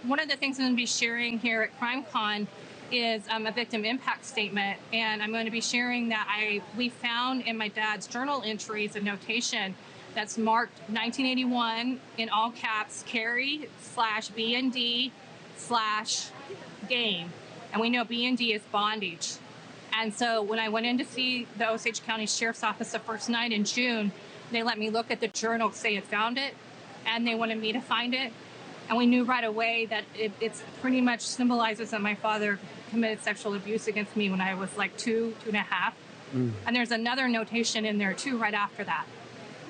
one of the things I'm going to be sharing here at CrimeCon is a victim impact statement, and I'm going to be sharing that we found in my dad's journal entries a notation that's marked 1981 in all caps, Kerri/BND/game, and we know BND is bondage. And so when I went in to see the Osage County Sheriff's Office the first night in June, they let me look at the journal because they had found it, and they wanted me to find it. And we knew right away that it's pretty much symbolizes that my father committed sexual abuse against me when I was like 2.5. And there's another notation in there too right after that.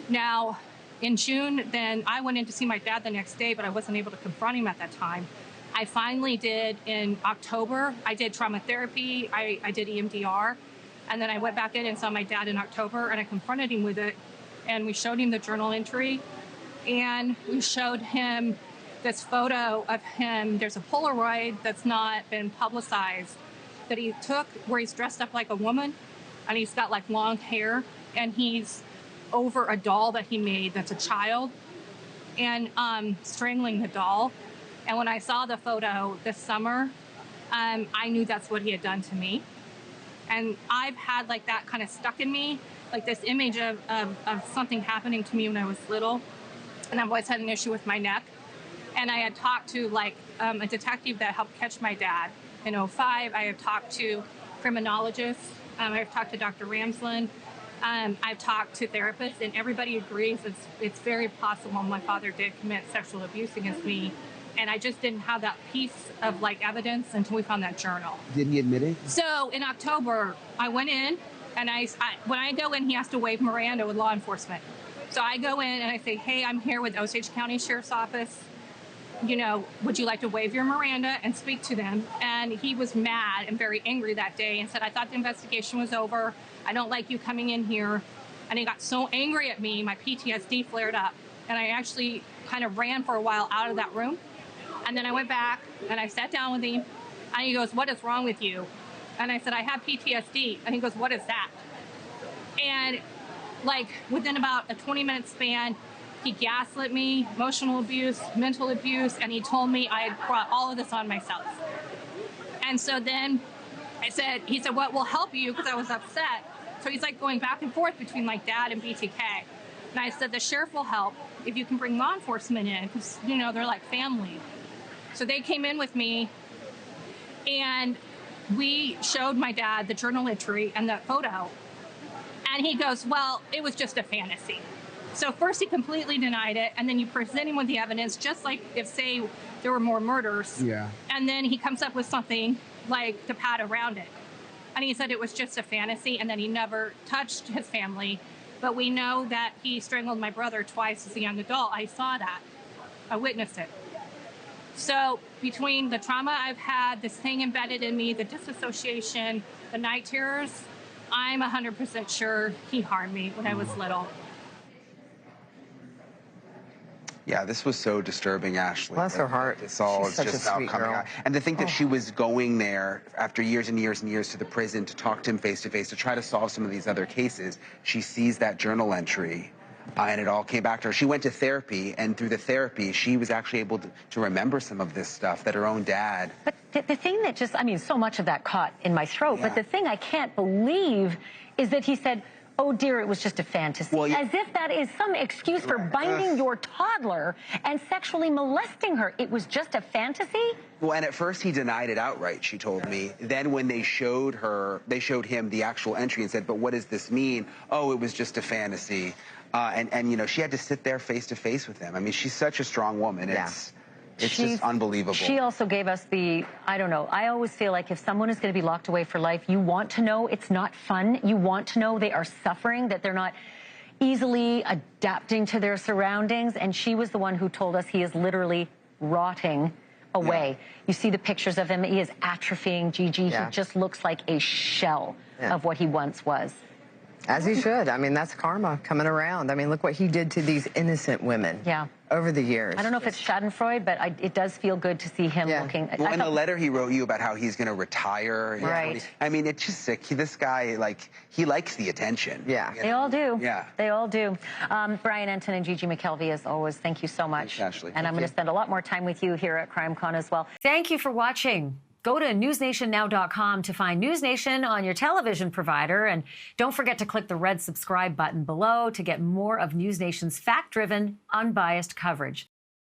Now, in June, then I went in to see my dad the next day, but I wasn't able to confront him at that time. I finally did in October. I did trauma therapy, I did EMDR, and then I went back in and saw my dad in October, and I confronted him with it, and we showed him the journal entry, and we showed him this photo of him. There's a Polaroid that's not been publicized that he took where he's dressed up like a woman, and he's got like long hair, and he's over a doll that he made that's a child, and strangling the doll. And when I saw the photo this summer, I knew that's what he had done to me. And I've had like that kind of stuck in me, like this image of something happening to me when I was little. And I've always had an issue with my neck. And I had talked to like a detective that helped catch my dad in 2005. I have talked to criminologists. I've talked to Dr. Ramsland. I've talked to therapists, and everybody agrees it's very possible my father did commit sexual abuse against me. And I just didn't have that piece of like evidence until we found that journal. Didn't he admit it? So in October, I went in, and when I go in, he has to waive Miranda with law enforcement. So I go in and I say, hey, I'm here with Osage County Sheriff's Office. You know, would you like to waive your Miranda and speak to them? And he was mad and very angry that day and said, I thought the investigation was over. I don't like you coming in here. And he got so angry at me, my PTSD flared up. And I actually kind of ran for a while out of that room. And then I went back and I sat down with him, and he goes, what is wrong with you? And I said, I have PTSD. And he goes, what is that? And like within about a 20-minute span, he gaslit me, emotional abuse, mental abuse, and he told me I had brought all of this on myself. And so then he said, what will help you? Because I was upset. So he's like going back and forth between like dad and BTK. And I said, the sheriff will help if you can bring law enforcement in, because, you know, they're like family. So they came in with me, and we showed my dad the journal entry and that photo. And he goes, well, it was just a fantasy. So first he completely denied it, and then you present him with the evidence, just like if, say, there were more murders. Yeah. And then he comes up with something like to pad around it. And he said it was just a fantasy, and then he never touched his family. But we know that he strangled my brother twice as a young adult. I saw that. I witnessed it. So between the trauma I've had, this thing embedded in me, the disassociation, the night terrors, I'm 100% sure he harmed me when I was little. Yeah, this was so disturbing, Ashleigh. Bless her heart. It's all She's such just a now sweet coming girl. out. And to think that she was going there after years and years and years to the prison to talk to him face to face to try to solve some of these other cases. She sees that journal entry, and it all came back to her. She went to therapy, and through the therapy, she was actually able to remember some of this stuff that her own dad. But the thing that just, I mean, so much of that caught in my throat, Yeah. but the thing I can't believe is that he said, oh dear, it was just a fantasy. Well, as if that is some excuse for binding your toddler and sexually molesting her. It was just a fantasy? Well, and at first he denied it outright, she told me. Then when they showed him the actual entry and said, but what does this mean? Oh, it was just a fantasy. And you know, she had to sit there face to face with him. I mean, she's such a strong woman. Yeah. It's just unbelievable. She also gave us I don't know, I always feel like if someone is going to be locked away for life, you want to know it's not fun. You want to know they are suffering, that they're not easily adapting to their surroundings. And she was the one who told us he is literally rotting away. Yeah. You see the pictures of him. He is atrophying, Gigi. Yeah. He just looks like a shell of what he once was. As he should. I mean, that's karma coming around. I mean, look what he did to these innocent women. Yeah. over the years. I don't know if it's Schadenfreude, but it does feel good to see him looking. Well, in the letter he wrote you about how he's going to retire. Right. I mean, it's just sick. This guy, like, he likes the attention. Yeah. They all do. Yeah. They all do. Brian Enton and Gigi McKelvey, as always, thank you so much. Thanks, Ashleigh. And I'm going to spend a lot more time with you here at CrimeCon as well. Thank you for watching. Go to newsnationnow.com to find NewsNation on your television provider. And don't forget to click the red subscribe button below to get more of NewsNation's fact-driven, unbiased coverage.